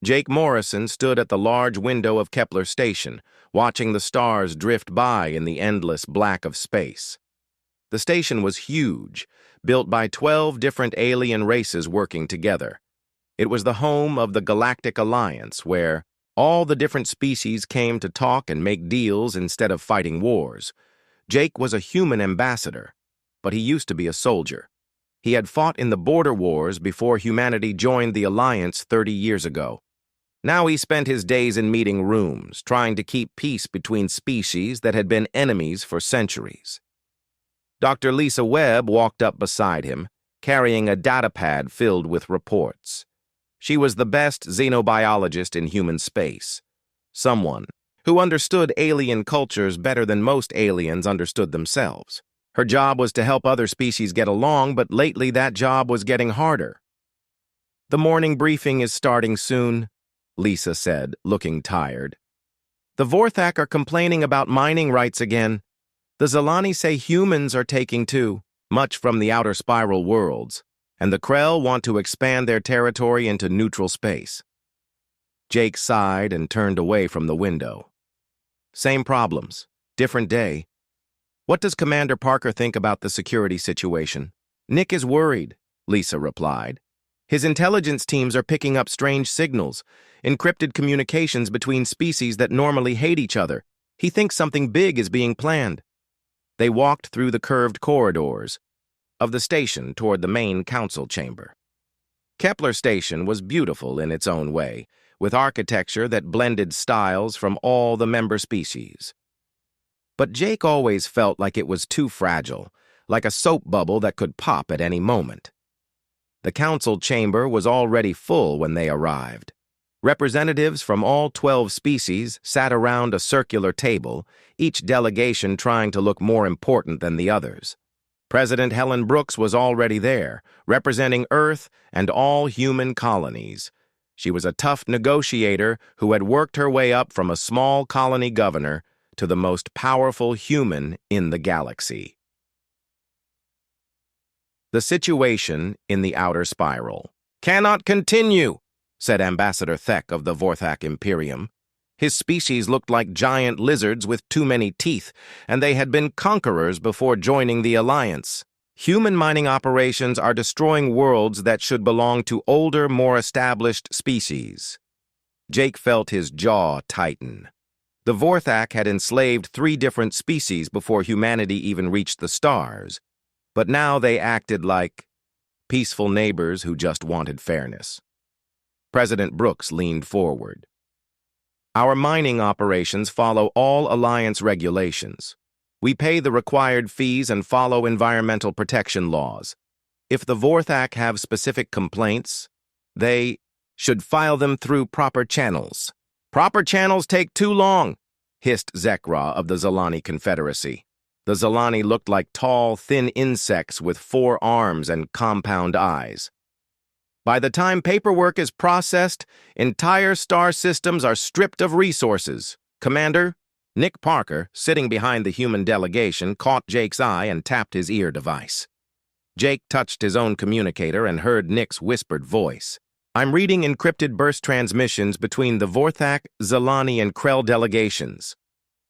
Jake Morrison stood at the large window of Kepler Station, watching the stars drift by in the endless black of space. The station was huge, built by 12 different alien races working together. It was the home of the Galactic Alliance, where all the different species came to talk and make deals instead of fighting wars. Jake was a human ambassador, but he used to be a soldier. He had fought in the border wars before humanity joined the Alliance 30 years ago. Now he spent his days in meeting rooms, trying to keep peace between species that had been enemies for centuries. Dr. Lisa Webb walked up beside him, carrying a datapad filled with reports. She was the best xenobiologist in human space, someone who understood alien cultures better than most aliens understood themselves. Her job was to help other species get along, but lately that job was getting harder. "The morning briefing is starting soon," Lisa said, looking tired. "The Vorthak are complaining about mining rights again. The Zalani say humans are taking too much from the outer spiral worlds, and the Krell want to expand their territory into neutral space." Jake sighed and turned away from the window. "Same problems, different day. What does Commander Parker think about the security situation?" "Nick is worried," Lisa replied. "His intelligence teams are picking up strange signals, encrypted communications between species that normally hate each other. He thinks something big is being planned." They walked through the curved corridors of the station toward the main council chamber. Kepler Station was beautiful in its own way, with architecture that blended styles from all the member species. But Jake always felt like it was too fragile, like a soap bubble that could pop at any moment. The council chamber was already full when they arrived. Representatives from all 12 species sat around a circular table, each delegation trying to look more important than the others. President Helen Brooks was already there, representing Earth and all human colonies. She was a tough negotiator who had worked her way up from a small colony governor to the most powerful human in the galaxy. The situation in the outer spiral cannot continue, said Ambassador Thek of the Vorthak Imperium. His species looked like giant lizards with too many teeth, and they had been conquerors before joining the Alliance. Human mining operations are destroying worlds that should belong to older, more established species. Jake felt his jaw tighten. The Vorthak had enslaved 3 different species before humanity even reached the stars, but now they acted like peaceful neighbors who just wanted fairness. President Brooks leaned forward. "Our mining operations follow all Alliance regulations. We pay the required fees and follow environmental protection laws. If the Vorthak have specific complaints, they should file them through proper channels." "Proper channels take too long," hissed Zekra of the Zalani Confederacy. The Zalani looked like tall, thin insects with 4 arms and compound eyes. "By the time paperwork is processed, entire star systems are stripped of resources. Commander?" Nick Parker, sitting behind the human delegation, caught Jake's eye and tapped his ear device. Jake touched his own communicator and heard Nick's whispered voice. "I'm reading encrypted burst transmissions between the Vorthak, Zalani, and Krell delegations.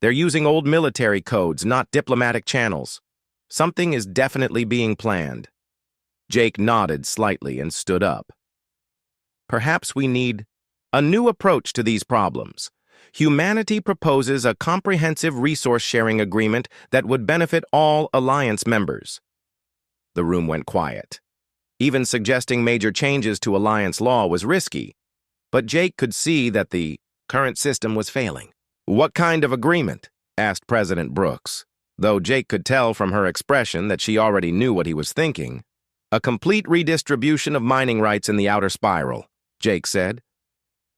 They're using old military codes, not diplomatic channels. Something is definitely being planned." Jake nodded slightly and stood up. "Perhaps we need a new approach to these problems. Humanity proposes a comprehensive resource-sharing agreement that would benefit all Alliance members." The room went quiet. Even suggesting major changes to Alliance law was risky, but Jake could see that the current system was failing. "What kind of agreement?" asked President Brooks, though Jake could tell from her expression that she already knew what he was thinking. "A complete redistribution of mining rights in the outer spiral," Jake said.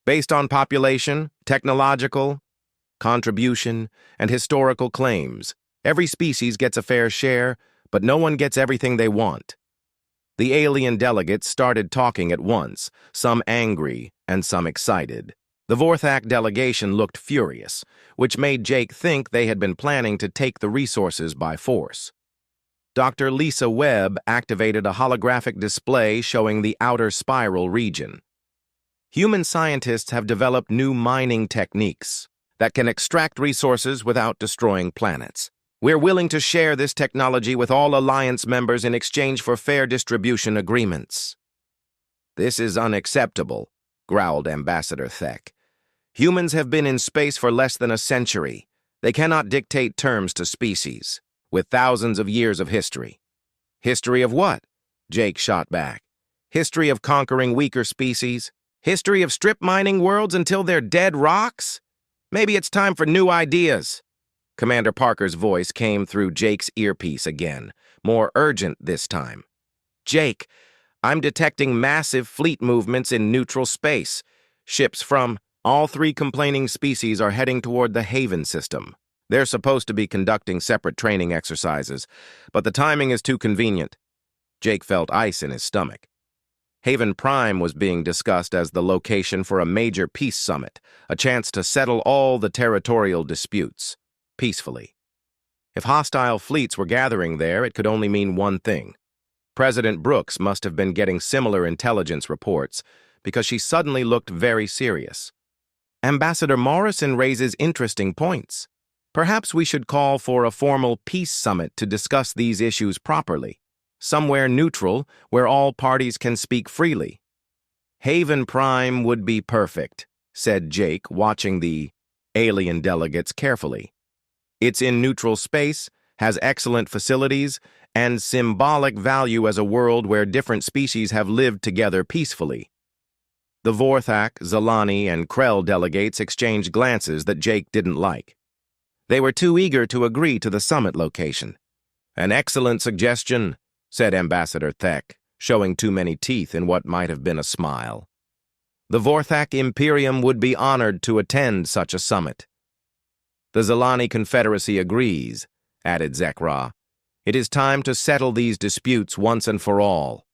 "Based on population, technological contribution, and historical claims. Every species gets a fair share, but no one gets everything they want." The alien delegates started talking at once, some angry and some excited. The Vorthak delegation looked furious, which made Jake think they had been planning to take the resources by force. Dr. Lisa Webb activated a holographic display showing the outer spiral region. Human scientists have developed new mining techniques that can extract resources without destroying planets. We're willing to share this technology with all Alliance members in exchange for fair distribution agreements." "This is unacceptable," growled Ambassador Thek. "Humans have been in space for less than a century. They cannot dictate terms to species, with thousands of years of history." "History of what?" Jake shot back. "History of conquering weaker species? History of strip mining worlds until they're dead rocks? Maybe it's time for new ideas." Commander Parker's voice came through Jake's earpiece again, more urgent this time. "Jake, I'm detecting massive fleet movements in neutral space. Ships from all three complaining species are heading toward the Haven system. They're supposed to be conducting separate training exercises, but the timing is too convenient." Jake felt ice in his stomach. Haven Prime was being discussed as the location for a major peace summit, a chance to settle all the territorial disputes peacefully. If hostile fleets were gathering there, it could only mean one thing. President Brooks must have been getting similar intelligence reports because she suddenly looked very serious. "Ambassador Morrison raises interesting points. Perhaps we should call for a formal peace summit to discuss these issues properly. Somewhere neutral where all parties can speak freely." "Haven Prime would be perfect," said Jake, watching the alien delegates carefully. "It's in neutral space, has excellent facilities, and symbolic value as a world where different species have lived together peacefully." The Vorthak, Zalani, and Krell delegates exchanged glances that Jake didn't like. They were too eager to agree to the summit location. "An excellent suggestion," said Ambassador Thek, showing too many teeth in what might have been a smile. "The Vorthak Imperium would be honored to attend such a summit." "The Zalani Confederacy agrees," added Zekra. "It is time to settle these disputes once and for all."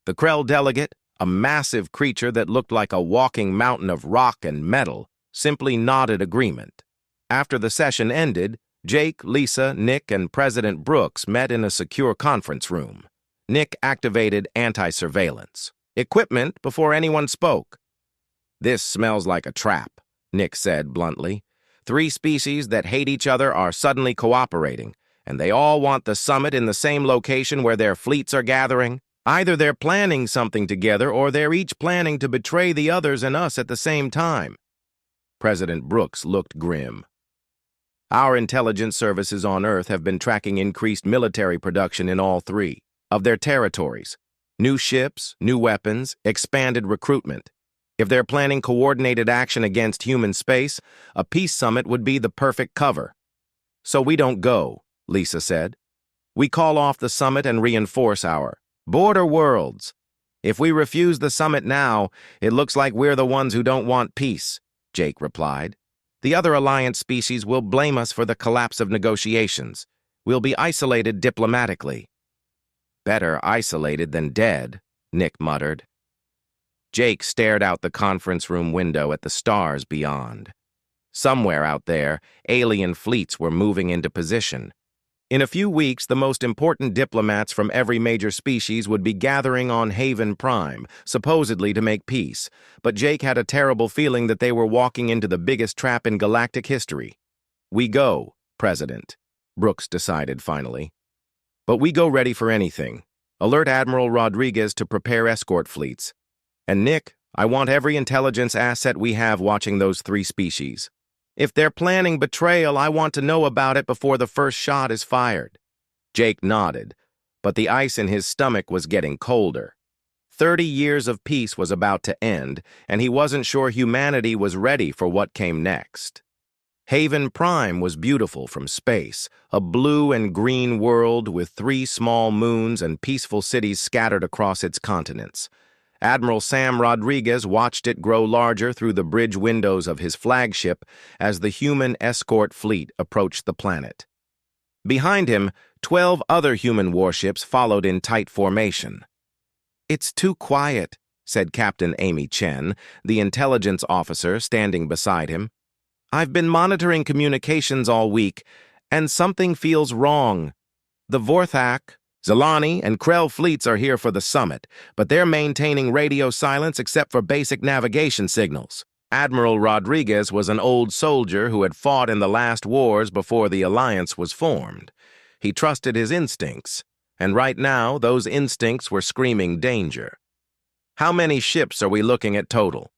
The Krell delegate, a massive creature that looked like a walking mountain of rock and metal, simply nodded agreement. After the session ended, Jake, Lisa, Nick, and President Brooks met in a secure conference room. Nick activated anti-surveillance equipment before anyone spoke. "This smells like a trap," Nick said bluntly. "Three species that hate each other are suddenly cooperating, and they all want the summit in the same location where their fleets are gathering. Either they're planning something together or they're each planning to betray the others and us at the same time." President Brooks looked grim. "Our intelligence services on Earth have been tracking increased military production in all three of their territories. New ships, new weapons, expanded recruitment. If they're planning coordinated action against human space, a peace summit would be the perfect cover." "So we don't go," Lisa said. "We call off the summit and reinforce our border worlds. If we refuse the summit now, it looks like we're the ones who don't want peace," Jake replied. "The other Alliance species will blame us for the collapse of negotiations. We'll be isolated diplomatically." "Better isolated than dead," Nick muttered. Jake stared out the conference room window at the stars beyond. Somewhere out there, alien fleets were moving into position. In a few weeks, the most important diplomats from every major species would be gathering on Haven Prime, supposedly to make peace, but Jake had a terrible feeling that they were walking into the biggest trap in galactic history. "We go, President," Brooks decided finally. "But we go ready for anything. Alert Admiral Rodriguez to prepare escort fleets. And Nick, I want every intelligence asset we have watching those three species. If they're planning betrayal, I want to know about it before the first shot is fired." Jake nodded, but the ice in his stomach was getting colder. 30 years of peace was about to end, and he wasn't sure humanity was ready for what came next. Haven Prime was beautiful from space, a blue and green world with 3 small moons and peaceful cities scattered across its continents. Admiral Sam Rodriguez watched it grow larger through the bridge windows of his flagship as the human escort fleet approached the planet. Behind him, 12 other human warships followed in tight formation. "It's too quiet," said Captain Amy Chen, the intelligence officer standing beside him. "I've been monitoring communications all week, and something feels wrong. The Vorthak, Zilani and Krell fleets are here for the summit, but they're maintaining radio silence except for basic navigation signals. Admiral Rodriguez was an old soldier who had fought in the last wars before the alliance was formed. He trusted his instincts, and right now those instincts were screaming danger. How many ships are we looking at total?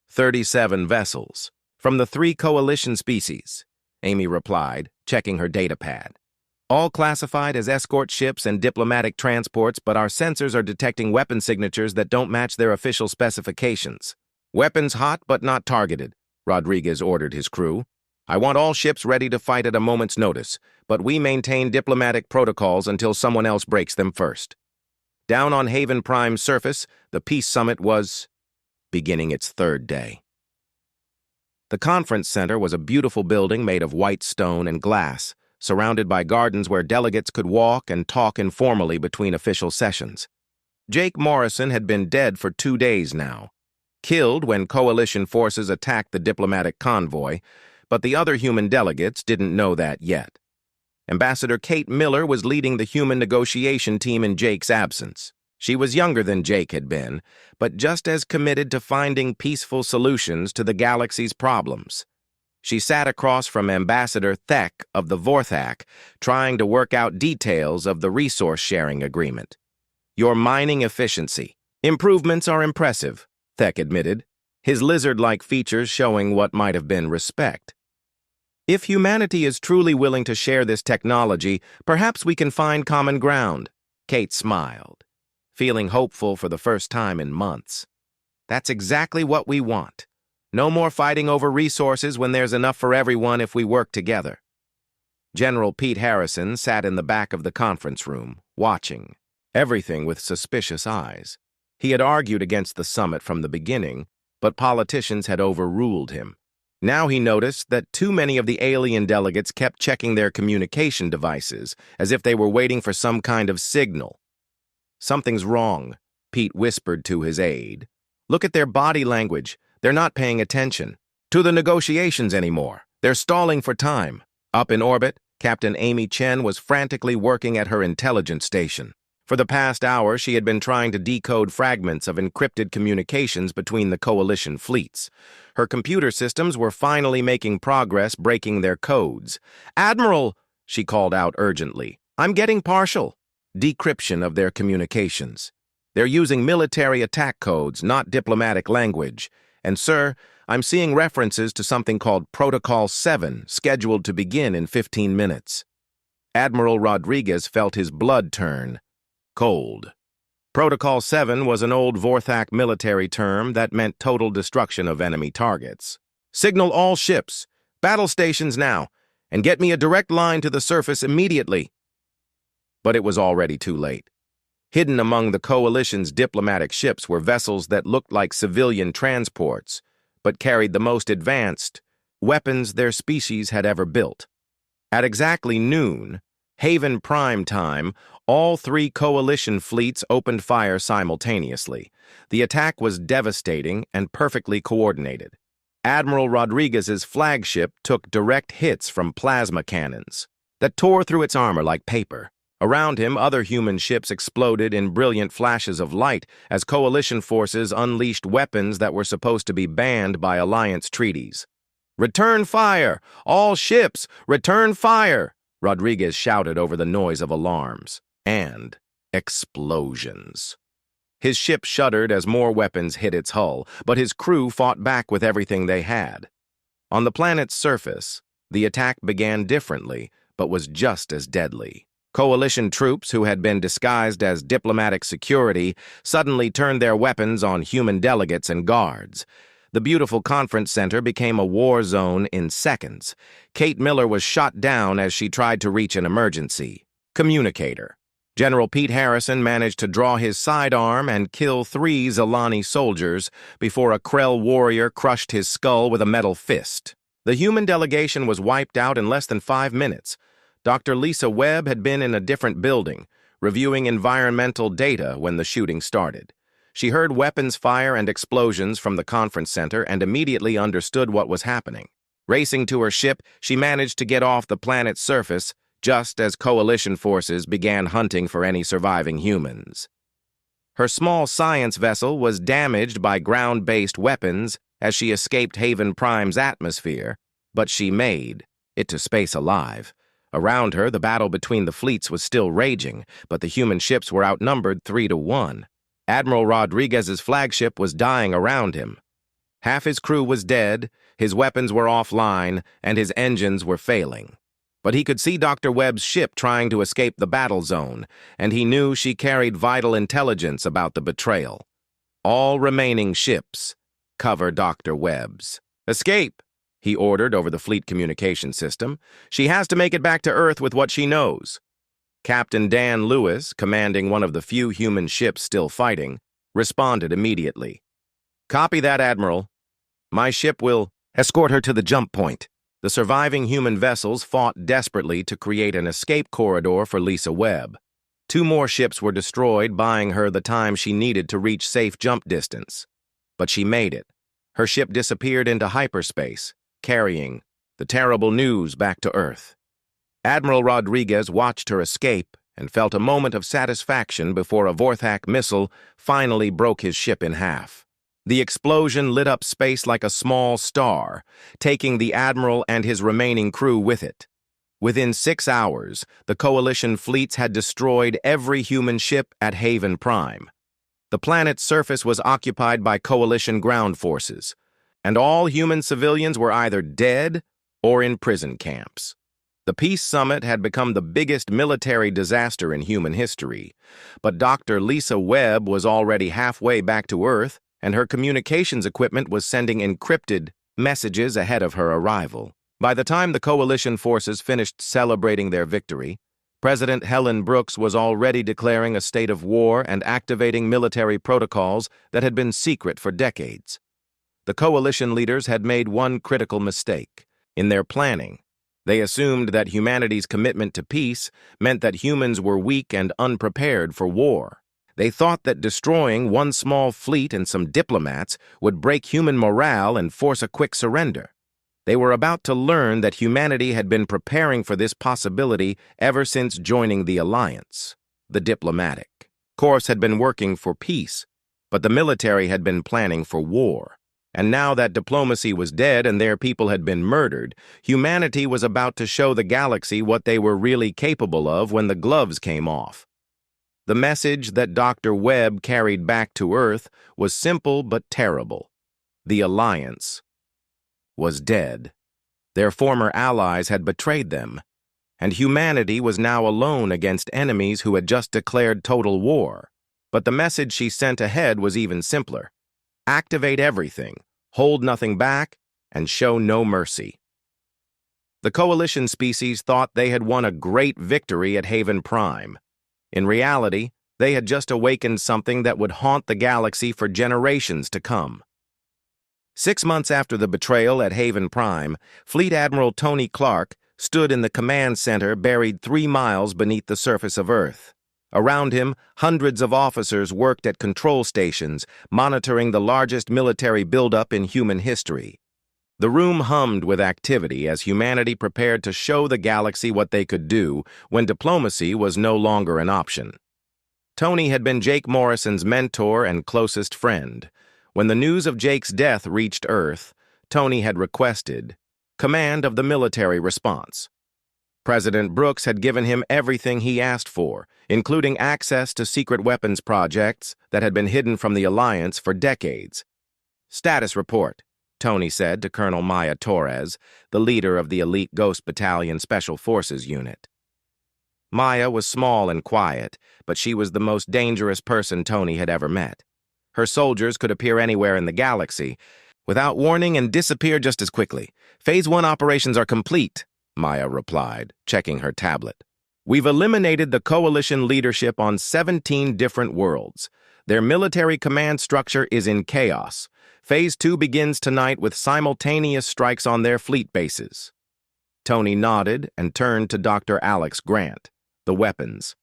37 vessels, from the 3 coalition species, Amy replied, checking her datapad. All classified as escort ships and diplomatic transports, but our sensors are detecting weapon signatures that don't match their official specifications. Weapons hot but not targeted, Rodriguez ordered his crew. I want all ships ready to fight at a moment's notice, but we maintain diplomatic protocols until someone else breaks them first. Down on Haven Prime's surface, the Peace Summit was beginning its 3rd day. The conference center was a beautiful building made of white stone and glass, surrounded by gardens where delegates could walk and talk informally between official sessions. Jake Morrison had been dead for 2 days now, killed when coalition forces attacked the diplomatic convoy, but the other human delegates didn't know that yet. Ambassador Kate Miller was leading the human negotiation team in Jake's absence. She was younger than Jake had been, but just as committed to finding peaceful solutions to the galaxy's problems. She sat across from Ambassador Thek of the Vorthak, trying to work out details of the resource-sharing agreement. Your mining efficiency. Improvements are impressive, Thek admitted, his lizard-like features showing what might have been respect. If humanity is truly willing to share this technology, perhaps we can find common ground, Kate smiled, feeling hopeful for the first time in months. That's exactly what we want. No more fighting over resources when there's enough for everyone if we work together. General Pete Harrison sat in the back of the conference room, watching, everything with suspicious eyes. He had argued against the summit from the beginning, but politicians had overruled him. Now he noticed that too many of the alien delegates kept checking their communication devices, as if they were waiting for some kind of signal. Something's wrong, Pete whispered to his aide. Look at their body language. They're not paying attention to the negotiations anymore. They're stalling for time. Up in orbit, Captain Amy Chen was frantically working at her intelligence station. For the past hour, she had been trying to decode fragments of encrypted communications between the coalition fleets. Her computer systems were finally making progress breaking their codes. "Admiral," she called out urgently, "I'm getting partial decryption of their communications. They're using military attack codes, not diplomatic language. And, sir, I'm seeing references to something called Protocol 7, scheduled to begin in 15 minutes. Admiral Rodriguez felt his blood turn cold. Protocol 7 was an old Vorthak military term that meant total destruction of enemy targets. Signal all ships, battle stations now, and get me a direct line to the surface immediately. But it was already too late. Hidden among the coalition's diplomatic ships were vessels that looked like civilian transports, but carried the most advanced weapons their species had ever built. At exactly noon, Haven Prime time, all 3 coalition fleets opened fire simultaneously. The attack was devastating and perfectly coordinated. Admiral Rodriguez's flagship took direct hits from plasma cannons that tore through its armor like paper. Around him, other human ships exploded in brilliant flashes of light as coalition forces unleashed weapons that were supposed to be banned by alliance treaties. "Return fire! All ships, return fire!" Rodriguez shouted over the noise of alarms. And explosions. His ship shuddered as more weapons hit its hull, but his crew fought back with everything they had. On the planet's surface, the attack began differently, but was just as deadly. Coalition troops who had been disguised as diplomatic security suddenly turned their weapons on human delegates and guards. The beautiful conference center became a war zone in seconds. Kate Miller was shot down as she tried to reach an emergency communicator. General Pete Harrison managed to draw his sidearm and kill 3 Zilani soldiers before a Krell warrior crushed his skull with a metal fist. The human delegation was wiped out in less than 5 minutes. Dr. Lisa Webb had been in a different building, reviewing environmental data when the shooting started. She heard weapons fire and explosions from the conference center and immediately understood what was happening. Racing to her ship, she managed to get off the planet's surface just as coalition forces began hunting for any surviving humans. Her small science vessel was damaged by ground-based weapons as she escaped Haven Prime's atmosphere, but she made it to space alive. Around her, the battle between the fleets was still raging, but the human ships were outnumbered 3-1. Admiral Rodriguez's flagship was dying around him. Half his crew was dead, his weapons were offline, and his engines were failing. But he could see Dr. Webb's ship trying to escape the battle zone, and he knew she carried vital intelligence about the betrayal. All remaining ships cover Dr. Webb's. "Escape," he ordered over the fleet communication system. "She has to make it back to Earth with what she knows." Captain Dan Lewis, commanding one of the few human ships still fighting, responded immediately. "Copy that, Admiral. My ship will escort her to the jump point." The surviving human vessels fought desperately to create an escape corridor for Lisa Webb. 2 more ships were destroyed, buying her the time she needed to reach safe jump distance. But she made it. Her ship disappeared into hyperspace, carrying the terrible news back to Earth. Admiral Rodriguez watched her escape and felt a moment of satisfaction before a Vorthak missile finally broke his ship in half. The explosion lit up space like a small star, taking the Admiral and his remaining crew with it. Within 6 hours, the Coalition fleets had destroyed every human ship at Haven Prime. The planet's surface was occupied by Coalition ground forces, and all human civilians were either dead or in prison camps. The Peace Summit had become the biggest military disaster in human history, but Dr. Lisa Webb was already halfway back to Earth, and her communications equipment was sending encrypted messages ahead of her arrival. By the time the Coalition forces finished celebrating their victory, President Helen Brooks was already declaring a state of war and activating military protocols that had been secret for decades. The Coalition leaders had made one critical mistake. In their planning, they assumed that humanity's commitment to peace meant that humans were weak and unprepared for war. They thought that destroying one small fleet and some diplomats would break human morale and force a quick surrender. They were about to learn that humanity had been preparing for this possibility ever since joining the Alliance. The diplomatic course had been working for peace, but the military had been planning for war. And now that diplomacy was dead and their people had been murdered, humanity was about to show the galaxy what they were really capable of when the gloves came off. The message that Dr. Webb carried back to Earth was simple but terrible. The Alliance was dead. Their former allies had betrayed them, and humanity was now alone against enemies who had just declared total war. But the message she sent ahead was even simpler. Activate everything, hold nothing back, and show no mercy. The Coalition species thought they had won a great victory at Haven Prime. In reality, they had just awakened something that would haunt the galaxy for generations to come. 6 months after the betrayal at Haven Prime, Fleet Admiral Tony Clark stood in the command center buried 3 miles beneath the surface of Earth. Around him, hundreds of officers worked at control stations, monitoring the largest military buildup in human history. The room hummed with activity as humanity prepared to show the galaxy what they could do when diplomacy was no longer an option. Tony had been Jake Morrison's mentor and closest friend. When the news of Jake's death reached Earth, Tony had requested command of the military response. President Brooks had given him everything he asked for, including access to secret weapons projects that had been hidden from the Alliance for decades. "Status report," Tony said to Colonel Maya Torres, the leader of the elite Ghost Battalion Special Forces unit. Maya was small and quiet, but she was the most dangerous person Tony had ever met. Her soldiers could appear anywhere in the galaxy, without warning, and disappear just as quickly. "Phase 1 operations are complete," Maya replied, checking her tablet. "We've eliminated the Coalition leadership on 17 different worlds. Their military command structure is in chaos. Phase 2 begins tonight with simultaneous strikes on their fleet bases." Tony nodded and turned to Dr. Alex Grant, the weapons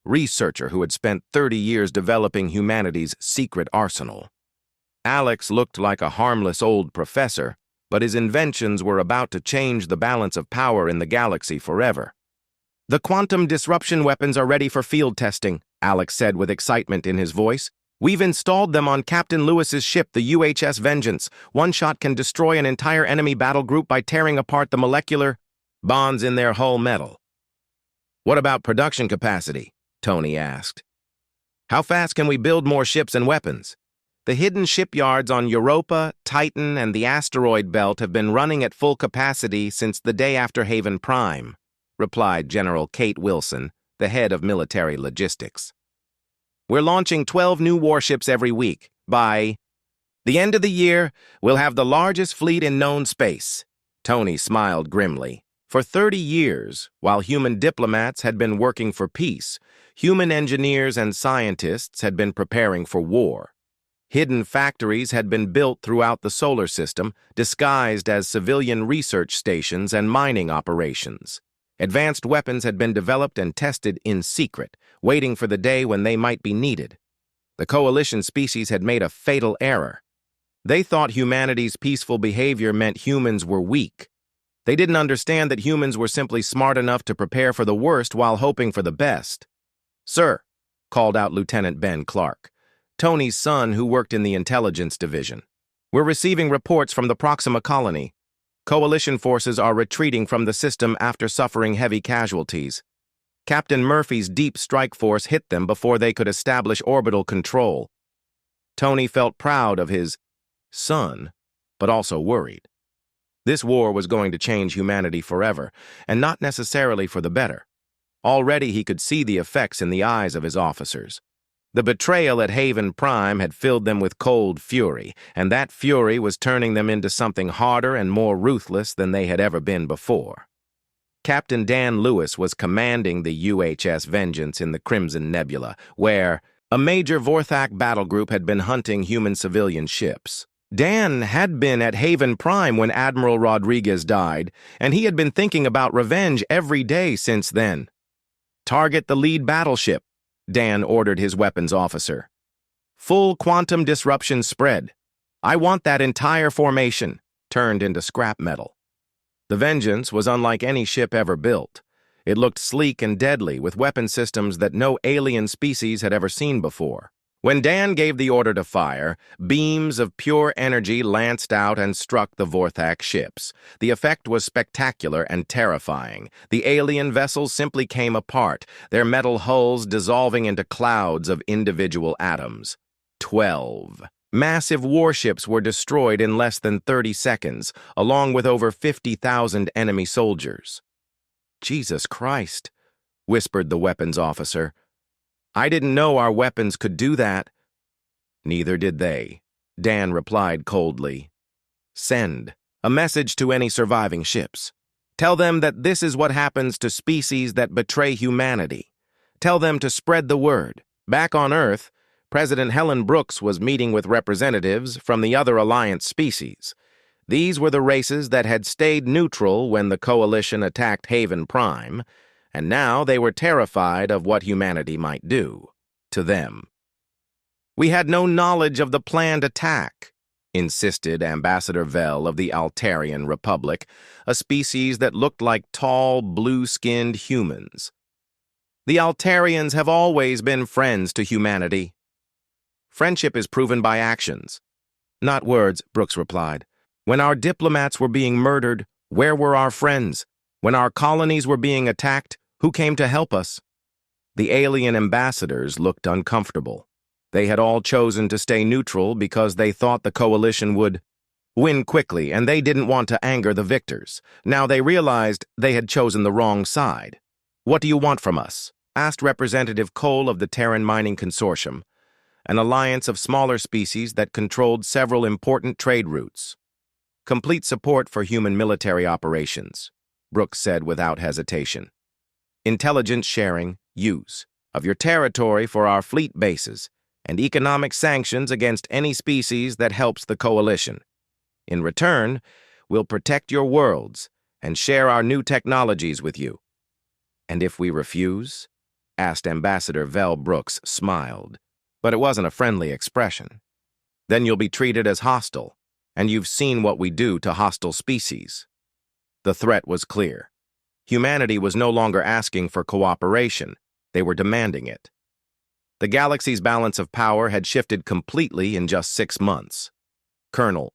researcher who had spent 30 years developing humanity's secret arsenal. Alex looked like a harmless old professor, but his inventions were about to change the balance of power in the galaxy forever. The quantum disruption weapons are ready for field testing, Alex said with excitement in his voice. We've installed them on Captain Lewis's ship, the UHS Vengeance. One shot can destroy an entire enemy battle group by tearing apart the molecular bonds in their hull metal. What about production capacity? Tony asked. How fast can we build more ships and weapons? The hidden shipyards on Europa, Titan, and the asteroid belt have been running at full capacity since the day after Haven Prime, replied General Kate Wilson, the head of military logistics. We're launching 12 new warships every week. By the end of the year, we'll have the largest fleet in known space. Tony smiled grimly. For 30 years, while human diplomats had been working for peace, human engineers and scientists had been preparing for war. Hidden factories had been built throughout the solar system, disguised as civilian research stations and mining operations. Advanced weapons had been developed and tested in secret, waiting for the day when they might be needed. The coalition species had made a fatal error. They thought humanity's peaceful behavior meant humans were weak. They didn't understand that humans were simply smart enough to prepare for the worst while hoping for the best. Sir, called out Lieutenant Ben Clark, Tony's son who worked in the intelligence division. We're receiving reports from the Proxima colony. Coalition forces are retreating from the system after suffering heavy casualties. Captain Murphy's deep strike force hit them before they could establish orbital control. Tony felt proud of his son, but also worried. This war was going to change humanity forever, and not necessarily for the better. Already he could see the effects in the eyes of his officers. The betrayal at Haven Prime had filled them with cold fury, and that fury was turning them into something harder and more ruthless than they had ever been before. Captain Dan Lewis was commanding the UHS Vengeance in the Crimson Nebula, where a major Vorthak battle group had been hunting human civilian ships. Dan had been at Haven Prime when Admiral Rodriguez died, and he had been thinking about revenge every day since then. Target the lead battleship, Dan ordered his weapons officer. Full quantum disruption spread. I want that entire formation turned into scrap metal. The Vengeance was unlike any ship ever built. It looked sleek and deadly with weapon systems that no alien species had ever seen before. When Dan gave the order to fire, beams of pure energy lanced out and struck the Vorthak ships. The effect was spectacular and terrifying. The alien vessels simply came apart, their metal hulls dissolving into clouds of individual atoms. 12 massive warships were destroyed in less than 30 seconds, along with over 50,000 enemy soldiers. Jesus Christ, whispered the weapons officer. I didn't know our weapons could do that. Neither did they, Dan replied coldly. Send a message to any surviving ships. Tell them that this is what happens to species that betray humanity. Tell them to spread the word. Back on Earth, President Helen Brooks was meeting with representatives from the other Alliance species. These were the races that had stayed neutral when the Coalition attacked Haven Prime, and now they were terrified of what humanity might do to them. We had no knowledge of the planned attack, insisted Ambassador Vell of the Altarian Republic, a species that looked like tall, blue-skinned humans. The Altarians have always been friends to humanity. Friendship is proven by actions. Not words, Brooks replied. When our diplomats were being murdered, where were our friends? When our colonies were being attacked, who came to help us? The alien ambassadors looked uncomfortable. They had all chosen to stay neutral because they thought the coalition would win quickly, and they didn't want to anger the victors. Now they realized they had chosen the wrong side. What do you want from us? Asked Representative Cole of the Terran Mining Consortium, an alliance of smaller species that controlled several important trade routes. Complete support for human military operations, Brooks said without hesitation. Intelligence sharing, use of your territory for our fleet bases, and economic sanctions against any species that helps the coalition. In return, we'll protect your worlds and share our new technologies with you. And if we refuse? Asked Ambassador Vell. Brooks smiled, but it wasn't a friendly expression. Then you'll be treated as hostile, and you've seen what we do to hostile species. The threat was clear. Humanity was no longer asking for cooperation. They were demanding it. The galaxy's balance of power had shifted completely in just 6 months. Colonel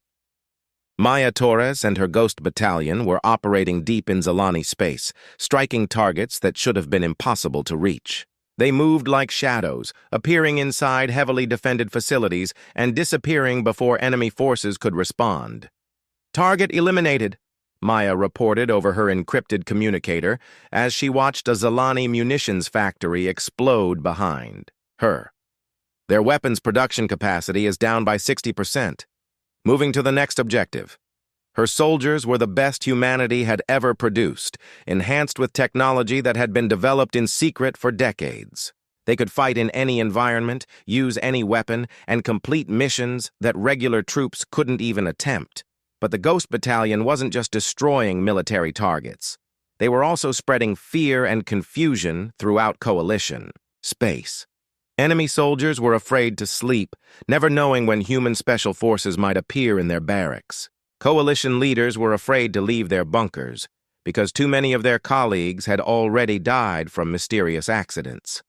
Maya Torres and her Ghost Battalion were operating deep in Zalani space, striking targets that should have been impossible to reach. They moved like shadows, appearing inside heavily defended facilities and disappearing before enemy forces could respond. "Target eliminated," Maya reported over her encrypted communicator as she watched a Zalani munitions factory explode behind her. "Their weapons production capacity is down by 60%. Moving to the next objective." Her soldiers were the best humanity had ever produced, enhanced with technology that had been developed in secret for decades. They could fight in any environment, use any weapon, and complete missions that regular troops couldn't even attempt. But the Ghost Battalion wasn't just destroying military targets. They were also spreading fear and confusion throughout coalition space. Enemy soldiers were afraid to sleep, never knowing when human special forces might appear in their barracks. Coalition leaders were afraid to leave their bunkers because too many of their colleagues had already died from mysterious accidents.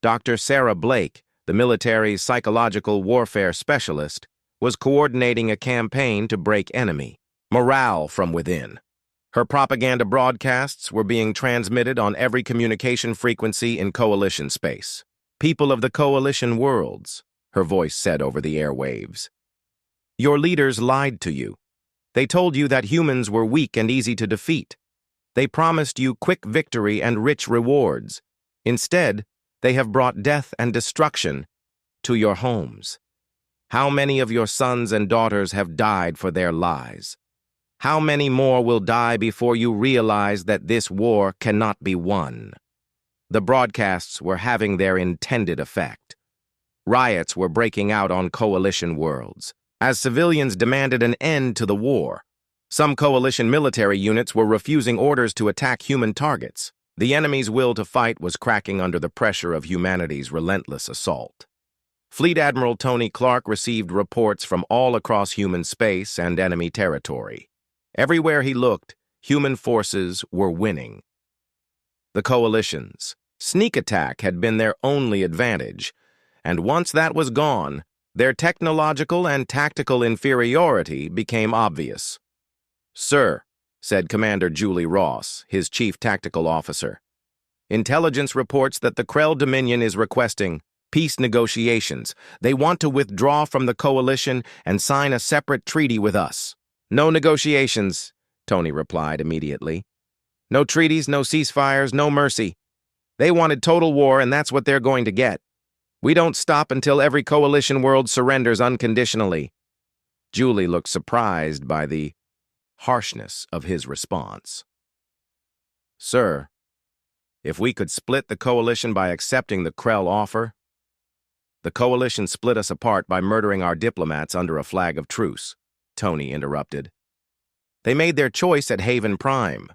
Dr. Sarah Blake, the military's psychological warfare specialist, was coordinating a campaign to break enemy morale from within. Her propaganda broadcasts were being transmitted on every communication frequency in coalition space. "People of the coalition worlds," her voice said over the airwaves. "Your leaders lied to you. They told you that humans were weak and easy to defeat. They promised you quick victory and rich rewards. Instead, they have brought death and destruction to your homes. How many of your sons and daughters have died for their lies? How many more will die before you realize that this war cannot be won?" The broadcasts were having their intended effect. Riots were breaking out on coalition worlds as civilians demanded an end to the war. Some coalition military units were refusing orders to attack human targets. The enemy's will to fight was cracking under the pressure of humanity's relentless assault. Fleet Admiral Tony Clark received reports from all across human space and enemy territory. Everywhere he looked, human forces were winning. The coalition's sneak attack had been their only advantage, and once that was gone, their technological and tactical inferiority became obvious. "Sir," said Commander Julie Ross, his chief tactical officer, "intelligence reports that the Krell Dominion is requesting peace negotiations. They want to withdraw from the coalition and sign a separate treaty with us." "No negotiations," Tony replied immediately. "No treaties, no ceasefires, no mercy. They wanted total war, and that's what they're going to get. We don't stop until every coalition world surrenders unconditionally." Julie looked surprised by the harshness of his response. "Sir, if we could split the coalition by accepting the Krell offer—" "The coalition split us apart by murdering our diplomats under a flag of truce," Tony interrupted. "They made their choice at Haven Prime.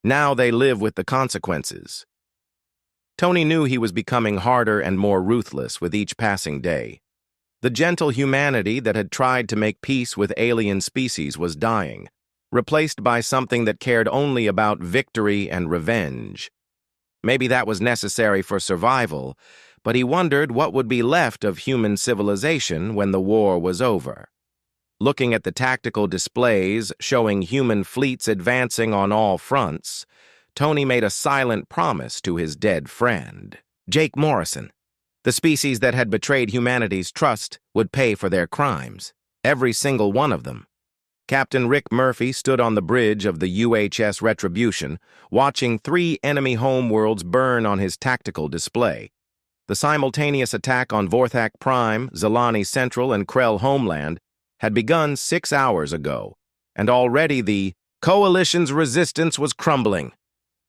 Now they live with the consequences." Tony knew he was becoming harder and more ruthless with each passing day. The gentle humanity that had tried to make peace with alien species was dying, replaced by something that cared only about victory and revenge. Maybe that was necessary for survival, but he wondered what would be left of human civilization when the war was over. Looking at the tactical displays showing human fleets advancing on all fronts, Tony made a silent promise to his dead friend, Jake Morrison. The species that had betrayed humanity's trust would pay for their crimes, every single one of them. Captain Rick Murphy stood on the bridge of the UHS Retribution, watching 3 enemy homeworlds burn on his tactical display. The simultaneous attack on Vorthak Prime, Zalani Central, and Krell Homeland had begun 6 hours ago, and already the coalition's resistance was crumbling.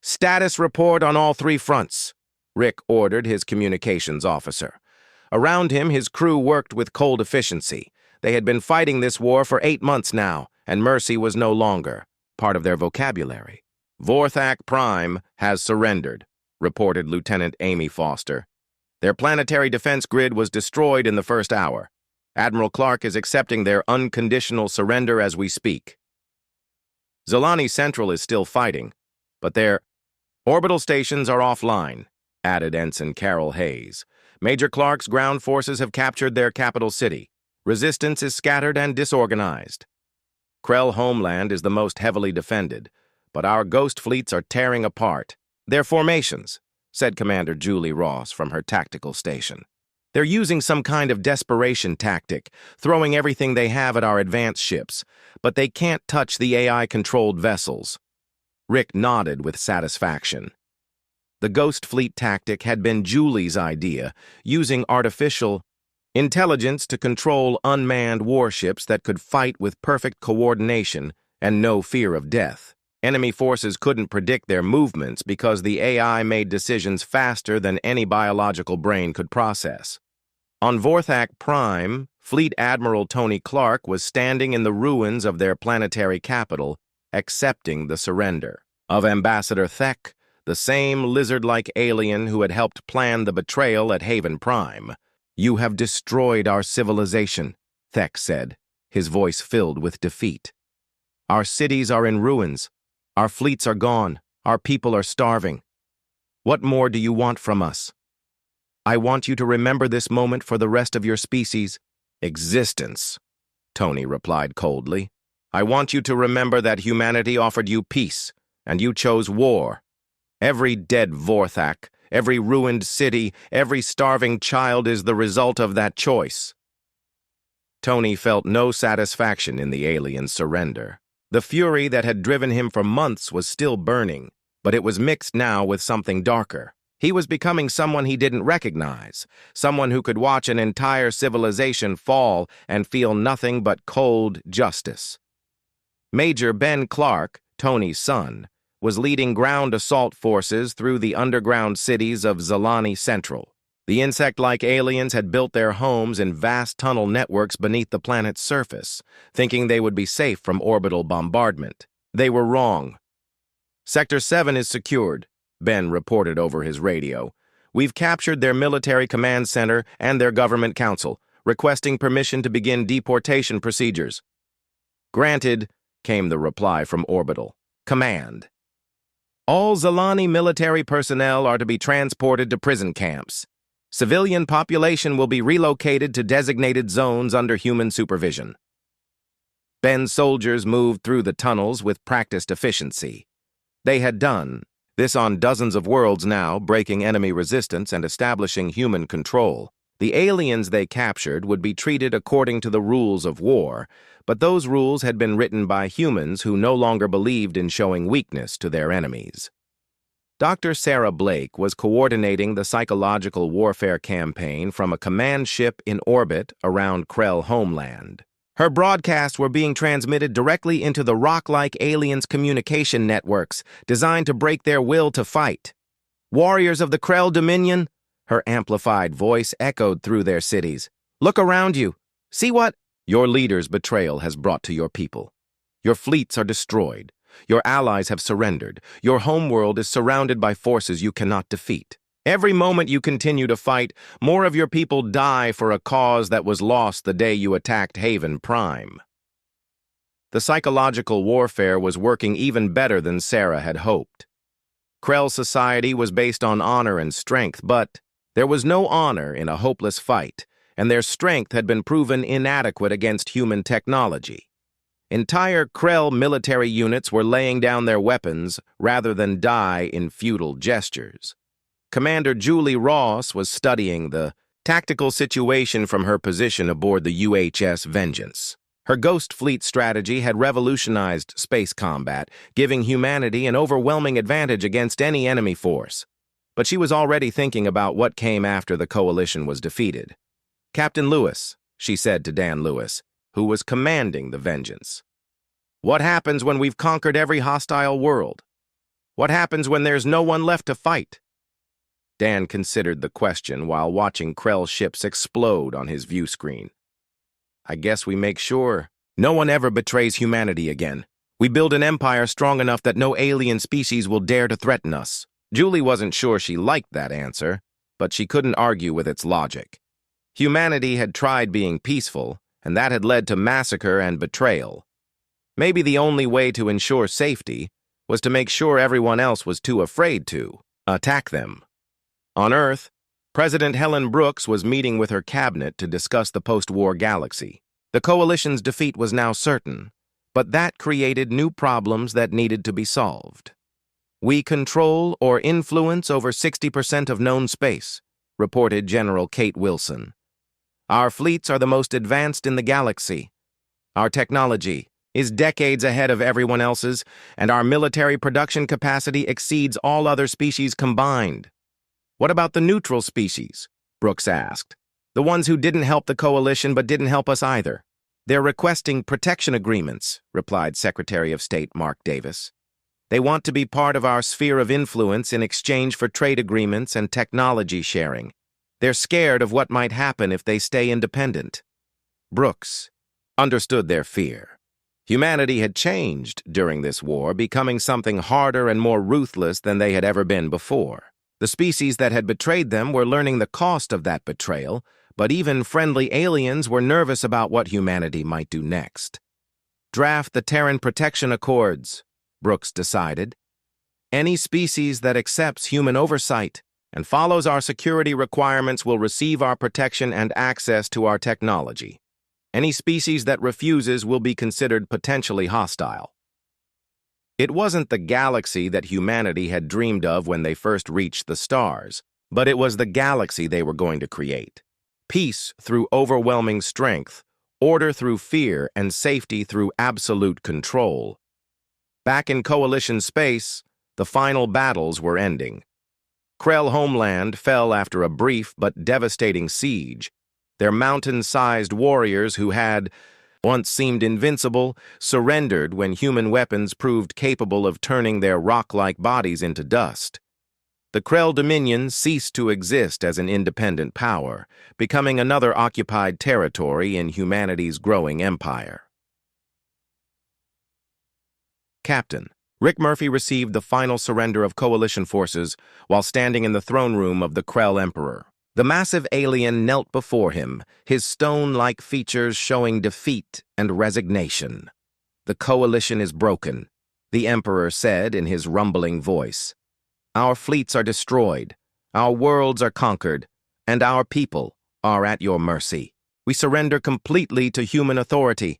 "Status report on all 3 fronts," Rick ordered his communications officer. Around him, his crew worked with cold efficiency. They had been fighting this war for 8 months now, and mercy was no longer part of their vocabulary. "Vorthak Prime has surrendered," reported Lieutenant Amy Foster. "Their planetary defense grid was destroyed in the first hour. Admiral Clark is accepting their unconditional surrender as we speak. Zalani Central is still fighting, but their Orbital stations are offline, added Ensign Carol Hayes. Major Clark's ground forces have captured their capital city. Resistance is scattered and disorganized. Krell homeland is the most heavily defended, but our ghost fleets are tearing apart. Their formations, said Commander Julie Ross from her tactical station. They're using some kind of desperation tactic, throwing everything they have at our advanced ships, but they can't touch the AI-controlled vessels. Rick nodded with satisfaction. The Ghost Fleet tactic had been Julie's idea, using artificial intelligence to control unmanned warships that could fight with perfect coordination and no fear of death. Enemy forces couldn't predict their movements because the AI made decisions faster than any biological brain could process. On Vorthak Prime, Fleet Admiral Tony Clark was standing in the ruins of their planetary capital, accepting the surrender of Ambassador Thek, the same lizard-like alien who had helped plan the betrayal at Haven Prime. "You have destroyed our civilization," Thek said, his voice filled with defeat. "Our cities are in ruins. Our fleets are gone. Our people are starving. What more do you want from us? I want you to remember this moment for the rest of your species' existence," Tony replied coldly. "I want you to remember that humanity offered you peace, and you chose war. Every dead Vorthak, every ruined city, every starving child is the result of that choice." Tony felt no satisfaction in the alien's surrender. The fury that had driven him for months was still burning, but it was mixed now with something darker. He was becoming someone he didn't recognize, someone who could watch an entire civilization fall and feel nothing but cold justice. Major Ben Clark, Tony's son, was leading ground assault forces through the underground cities of Zalani Central. The insect-like aliens had built their homes in vast tunnel networks beneath the planet's surface, thinking they would be safe from orbital bombardment. They were wrong. "Sector 7 is secured," Ben reported over his radio. "We've captured their military command center and their government council, requesting permission to begin deportation procedures." "Granted," came the reply from Orbital Command. "All Zalani military personnel are to be transported to prison camps. Civilian population will be relocated to designated zones under human supervision." Ben's soldiers moved through the tunnels with practiced efficiency. They had done this on dozens of worlds now, breaking enemy resistance and establishing human control. The aliens they captured would be treated according to the rules of war, but those rules had been written by humans who no longer believed in showing weakness to their enemies. Dr. Sarah Blake was coordinating the psychological warfare campaign from a command ship in orbit around Krell homeland. Her broadcasts were being transmitted directly into the rock-like aliens' communication networks, designed to break their will to fight. "Warriors of the Krell Dominion," her amplified voice echoed through their cities. "Look around you. See what your leader's betrayal has brought to your people. Your fleets are destroyed. Your allies have surrendered. Your homeworld is surrounded by forces you cannot defeat. Every moment you continue to fight, more of your people die for a cause that was lost the day you attacked Haven Prime." The psychological warfare was working even better than Sarah had hoped. Krell society was based on honor and strength, but there was no honor in a hopeless fight, and their strength had been proven inadequate against human technology. Entire Krell military units were laying down their weapons rather than die in futile gestures. Commander Julie Ross was studying the tactical situation from her position aboard the UHS Vengeance. Her Ghost Fleet strategy had revolutionized space combat, giving humanity an overwhelming advantage against any enemy force. But she was already thinking about what came after the coalition was defeated. "Captain Lewis," she said to Dan Lewis, who was commanding the Vengeance, "what happens when we've conquered every hostile world? What happens when there's no one left to fight?" Dan considered the question while watching Krell ships explode on his view screen. "I guess we make sure no one ever betrays humanity again. We build an empire strong enough that no alien species will dare to threaten us." Julie wasn't sure she liked that answer, but she couldn't argue with its logic. Humanity had tried being peaceful, and that had led to massacre and betrayal. Maybe the only way to ensure safety was to make sure everyone else was too afraid to attack them. On Earth, President Helen Brooks was meeting with her cabinet to discuss the post-war galaxy. The Coalition's defeat was now certain, but that created new problems that needed to be solved. "We control or influence over 60% of known space," reported General Kate Wilson. "Our fleets are the most advanced in the galaxy. Our technology is decades ahead of everyone else's, and our military production capacity exceeds all other species combined." "What about the neutral species?" Brooks asked. "The ones who didn't help the Coalition but didn't help us either." "They're requesting protection agreements," replied Secretary of State Mark Davis. "They want to be part of our sphere of influence in exchange for trade agreements and technology sharing. They're scared of what might happen if they stay independent." Brooks understood their fear. Humanity had changed during this war, becoming something harder and more ruthless than they had ever been before. The species that had betrayed them were learning the cost of that betrayal, but even friendly aliens were nervous about what humanity might do next. "Draft the Terran Protection Accords," Brooks decided. "Any species that accepts human oversight and follows our security requirements will receive our protection and access to our technology. Any species that refuses will be considered potentially hostile." It wasn't the galaxy that humanity had dreamed of when they first reached the stars, but it was the galaxy they were going to create. Peace through overwhelming strength, order through fear, and safety through absolute control. Back in Coalition space, the final battles were ending. Krell homeland fell after a brief but devastating siege. Their mountain-sized warriors who had once seemed invincible, surrendered when human weapons proved capable of turning their rock-like bodies into dust. The Krell Dominion ceased to exist as an independent power, becoming another occupied territory in humanity's growing empire. Captain, Rick Murphy received the final surrender of Coalition forces while standing in the throne room of the Krell Emperor. The massive alien knelt before him, his stone-like features showing defeat and resignation. "The Coalition is broken," the Emperor said in his rumbling voice. "Our fleets are destroyed, our worlds are conquered, and our people are at your mercy. We surrender completely to human authority."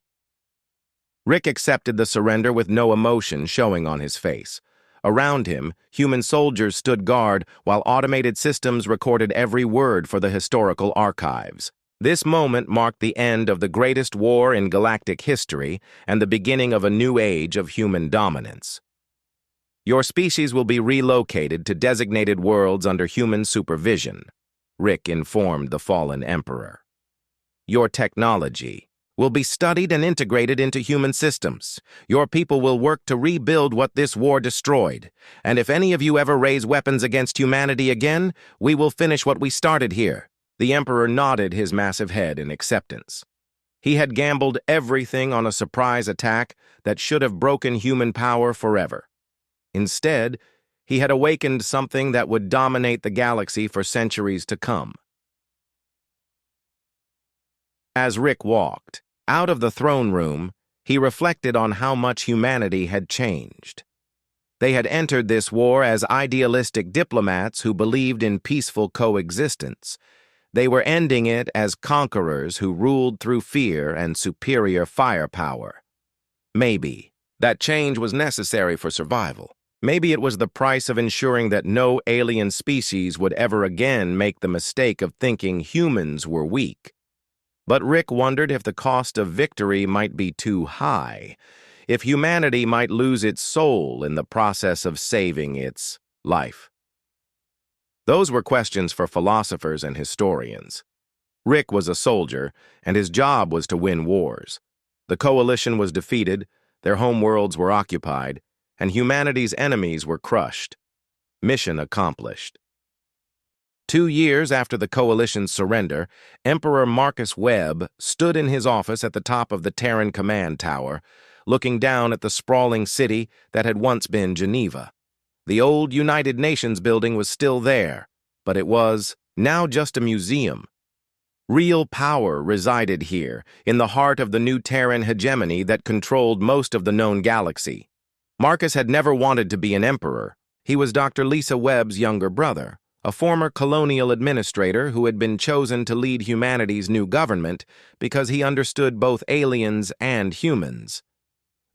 Rick accepted the surrender with no emotion showing on his face. Around him, human soldiers stood guard while automated systems recorded every word for the historical archives. This moment marked the end of the greatest war in galactic history and the beginning of a new age of human dominance. "Your species will be relocated to designated worlds under human supervision," Rick informed the fallen Emperor. "Your technology will be studied and integrated into human systems. Your people will work to rebuild what this war destroyed. And if any of you ever raise weapons against humanity again, we will finish what we started here." The Emperor nodded his massive head in acceptance. He had gambled everything on a surprise attack that should have broken human power forever. Instead, he had awakened something that would dominate the galaxy for centuries to come. As Rick walked out of the throne room, he reflected on how much humanity had changed. They had entered this war as idealistic diplomats who believed in peaceful coexistence. They were ending it as conquerors who ruled through fear and superior firepower. Maybe that change was necessary for survival. Maybe it was the price of ensuring that no alien species would ever again make the mistake of thinking humans were weak. But Rick wondered if the cost of victory might be too high, if humanity might lose its soul in the process of saving its life. Those were questions for philosophers and historians. Rick was a soldier, and his job was to win wars. The Coalition was defeated, their homeworlds were occupied, and humanity's enemies were crushed. Mission accomplished. 2 years after the Coalition's surrender, Emperor Marcus Webb stood in his office at the top of the Terran Command Tower, looking down at the sprawling city that had once been Geneva. The old United Nations building was still there, but it was now just a museum. Real power resided here, in the heart of the new Terran hegemony that controlled most of the known galaxy. Marcus had never wanted to be an emperor. He was Dr. Lisa Webb's younger brother, a former colonial administrator who had been chosen to lead humanity's new government because he understood both aliens and humans.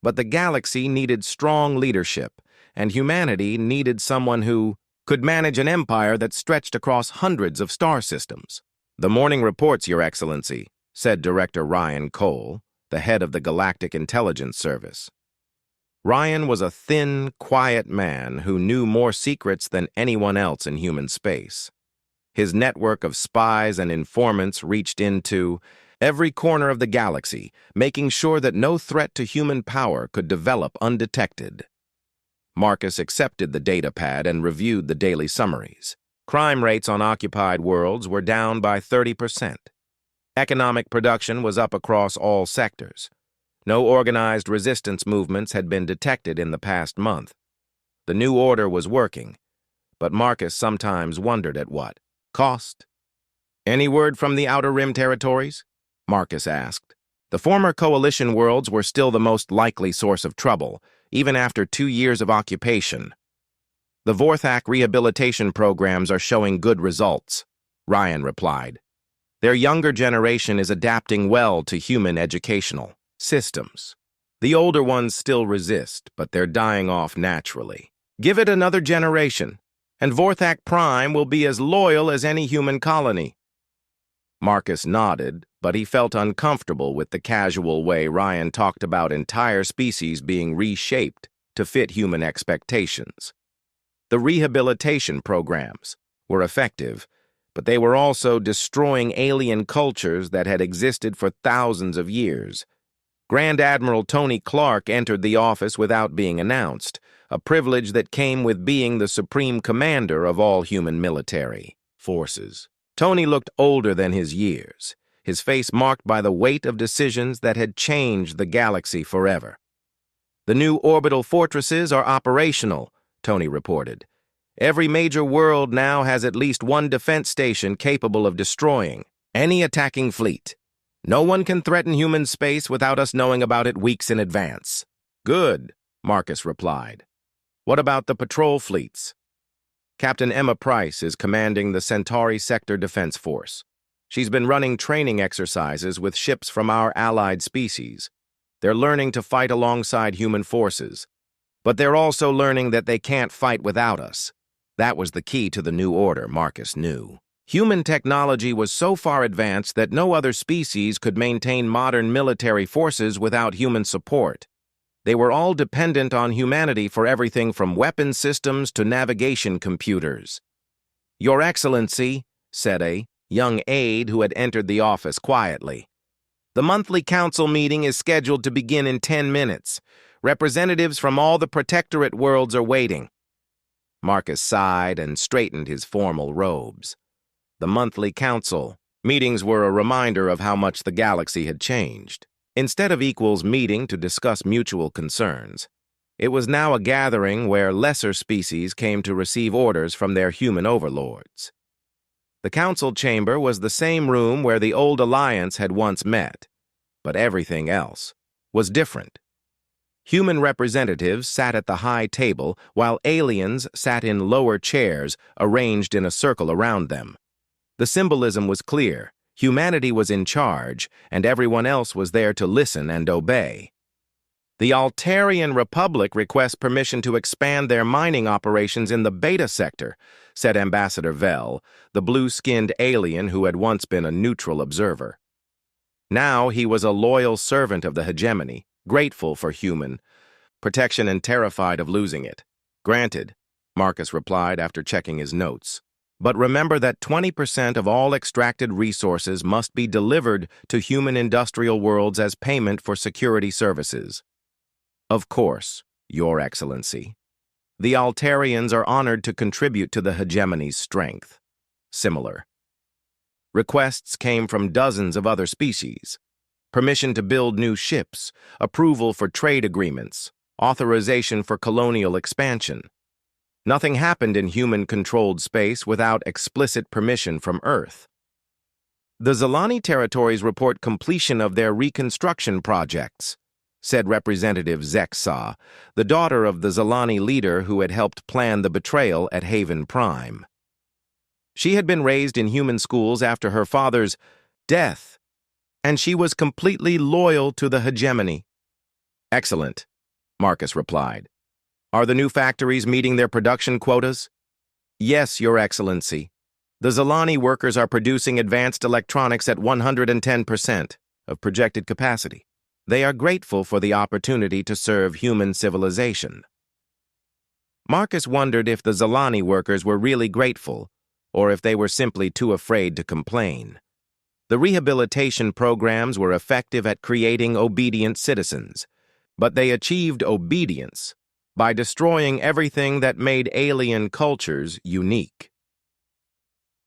But the galaxy needed strong leadership, and humanity needed someone who could manage an empire that stretched across hundreds of star systems. "The morning reports, Your Excellency," said Director Ryan Cole, the head of the Galactic Intelligence Service. Ryan was a thin, quiet man who knew more secrets than anyone else in human space. His network of spies and informants reached into every corner of the galaxy, making sure that no threat to human power could develop undetected. Marcus accepted the datapad and reviewed the daily summaries. Crime rates on occupied worlds were down by 30%. Economic production was up across all sectors. No organized resistance movements had been detected in the past month. The new order was working, but Marcus sometimes wondered at what cost. "Any word from the Outer Rim territories?" Marcus asked. The former coalition worlds were still the most likely source of trouble, even after 2 years of occupation. "The Vorthak rehabilitation programs are showing good results," Ryan replied. "Their younger generation is adapting well to human educational systems. The older ones still resist, but they're dying off naturally. Give it another generation, and Vorthak Prime will be as loyal as any human colony." Marcus nodded, but he felt uncomfortable with the casual way Ryan talked about entire species being reshaped to fit human expectations. The rehabilitation programs were effective, but they were also destroying alien cultures that had existed for thousands of years. Grand Admiral Tony Clark entered the office without being announced, a privilege that came with being the supreme commander of all human military forces. Tony looked older than his years, his face marked by the weight of decisions that had changed the galaxy forever. "The new orbital fortresses are operational," Tony reported. "Every major world now has at least one defense station capable of destroying any attacking fleet. No one can threaten human space without us knowing about it weeks in advance." "Good," Marcus replied. "What about the patrol fleets?" "Captain Emma Price is commanding the Centauri Sector Defense Force. She's been running training exercises with ships from our allied species. They're learning to fight alongside human forces, but they're also learning that they can't fight without us." That was the key to the new order, Marcus knew. Human technology was so far advanced that no other species could maintain modern military forces without human support. They were all dependent on humanity for everything from weapon systems to navigation computers. "Your Excellency," said a young aide who had entered the office quietly, "the monthly council meeting is scheduled to begin in 10 minutes. Representatives from all the Protectorate worlds are waiting." Marcus sighed and straightened his formal robes. The monthly council meetings were a reminder of how much the galaxy had changed. Instead of equals meeting to discuss mutual concerns, it was now a gathering where lesser species came to receive orders from their human overlords. The council chamber was the same room where the old alliance had once met, but everything else was different. Human representatives sat at the high table, while aliens sat in lower chairs arranged in a circle around them. The symbolism was clear. Humanity was in charge, and everyone else was there to listen and obey. "The Altarian Republic requests permission to expand their mining operations in the Beta sector," said Ambassador Vell, the blue-skinned alien who had once been a neutral observer. Now he was a loyal servant of the hegemony, grateful for human protection and terrified of losing it. "Granted," Marcus replied after checking his notes. "But remember that 20% of all extracted resources must be delivered to human industrial worlds as payment for security services." "Of course, Your Excellency. The Altarians are honored to contribute to the hegemony's strength." Similar requests came from dozens of other species. Permission to build new ships, approval for trade agreements, authorization for colonial expansion. Nothing happened in human-controlled space without explicit permission from Earth. "The Zilani territories report completion of their reconstruction projects," said Representative Zeksa, the daughter of the Zalani leader who had helped plan the betrayal at Haven Prime. She had been raised in human schools after her father's death, and she was completely loyal to the hegemony. Excellent, Marcus replied. Are the new factories meeting their production quotas? Yes, Your Excellency. The Zalani workers are producing advanced electronics at 110% of projected capacity. They are grateful for the opportunity to serve human civilization. Marcus wondered if the Zalani workers were really grateful, or if they were simply too afraid to complain. The rehabilitation programs were effective at creating obedient citizens, but they achieved obedience by destroying everything that made alien cultures unique.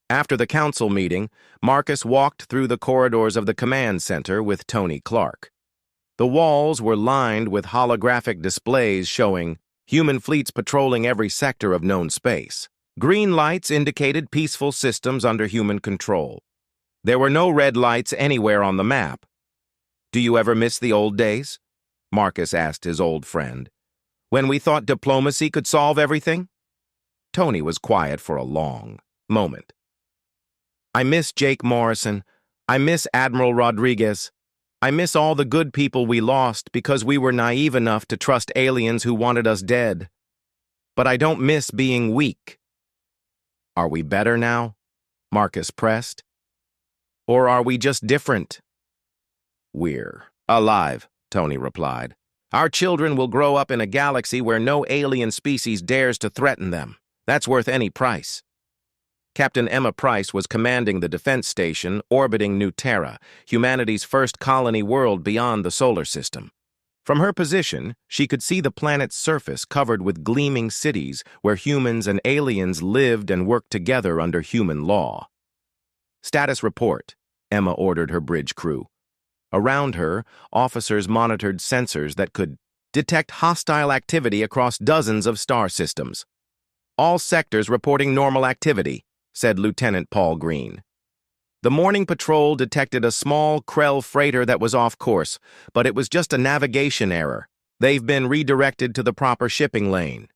After the council meeting, Marcus walked through the corridors of the command center with Tony Clark. The walls were lined with holographic displays showing human fleets patrolling every sector of known space. Green lights indicated peaceful systems under human control. There were no red lights anywhere on the map. Do you ever miss the old days? Marcus asked his old friend. When we thought diplomacy could solve everything? Tony was quiet for a long moment. I miss Jake Morrison. I miss Admiral Rodriguez. I miss all the good people we lost because we were naive enough to trust aliens who wanted us dead. But I don't miss being weak. Are we better now? Marcus pressed. Or are we just different? We're alive, Tony replied. Our children will grow up in a galaxy where no alien species dares to threaten them. That's worth any price. Captain Emma Price was commanding the defense station orbiting New Terra, humanity's first colony world beyond the solar system. From her position, she could see the planet's surface covered with gleaming cities where humans and aliens lived and worked together under human law. Status report, Emma ordered her bridge crew. Around her, officers monitored sensors that could detect hostile activity across dozens of star systems. All sectors reporting normal activity, said Lieutenant Paul Green. The morning patrol detected a small Krell freighter that was off course, but it was just a navigation error. They've been redirected to the proper shipping lane.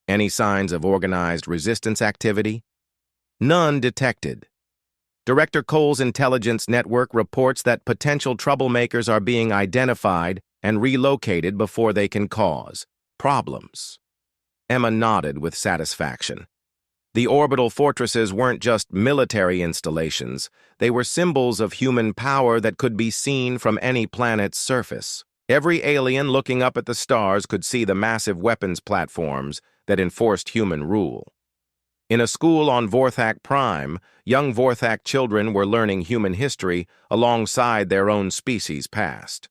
Any signs of organized resistance activity? None detected. Director Cole's intelligence network reports that potential troublemakers are being identified and relocated before they can cause problems. Emma nodded with satisfaction. The orbital fortresses weren't just military installations. They were symbols of human power that could be seen from any planet's surface. Every alien looking up at the stars could see the massive weapons platforms that enforced human rule. In a school on Vorthak Prime, young Vorthak children were learning human history alongside their own species' past.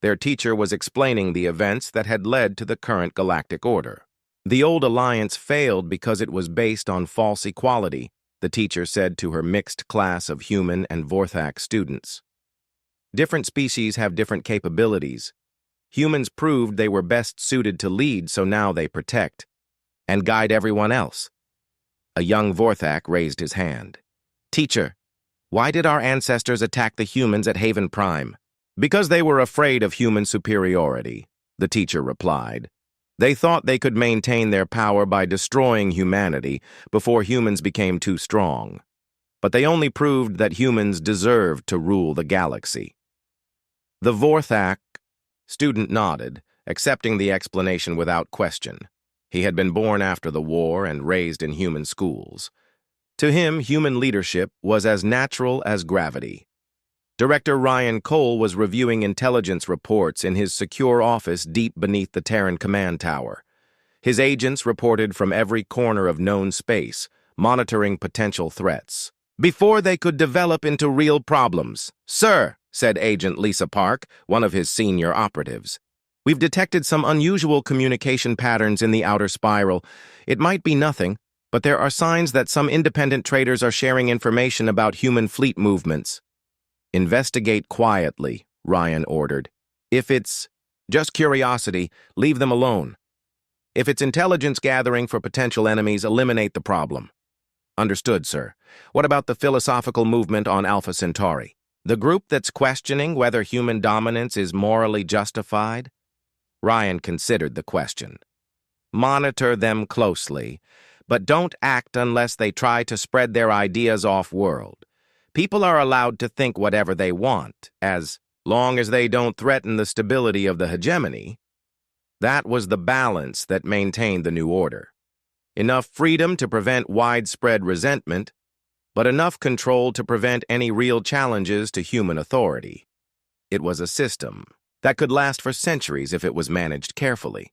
Their teacher was explaining the events that had led to the current galactic order. The old alliance failed because it was based on false equality, the teacher said to her mixed class of human and Vorthak students. Different species have different capabilities. Humans proved they were best suited to lead, so now they protect and guide everyone else. A young Vorthak raised his hand. Teacher, why did our ancestors attack the humans at Haven Prime? Because they were afraid of human superiority, the teacher replied. They thought they could maintain their power by destroying humanity before humans became too strong. But they only proved that humans deserved to rule the galaxy. The Vorthak student nodded, accepting the explanation without question. He had been born after the war and raised in human schools. To him, human leadership was as natural as gravity. Director Ryan Cole was reviewing intelligence reports in his secure office deep beneath the Terran command tower. His agents reported from every corner of known space, monitoring potential threats, before they could develop into real problems. Sir, said Agent Lisa Park, one of his senior operatives, we've detected some unusual communication patterns in the outer spiral. It might be nothing, but there are signs that some independent traders are sharing information about human fleet movements. Investigate quietly, Ryan ordered. If it's just curiosity, leave them alone. If it's intelligence gathering for potential enemies, eliminate the problem. Understood, sir. What about the philosophical movement on Alpha Centauri? The group that's questioning whether human dominance is morally justified? Ryan considered the question. Monitor them closely, but don't act unless they try to spread their ideas off-world. People are allowed to think whatever they want, as long as they don't threaten the stability of the hegemony. That was the balance that maintained the new order. Enough freedom to prevent widespread resentment, but enough control to prevent any real challenges to human authority. It was a system that could last for centuries if it was managed carefully.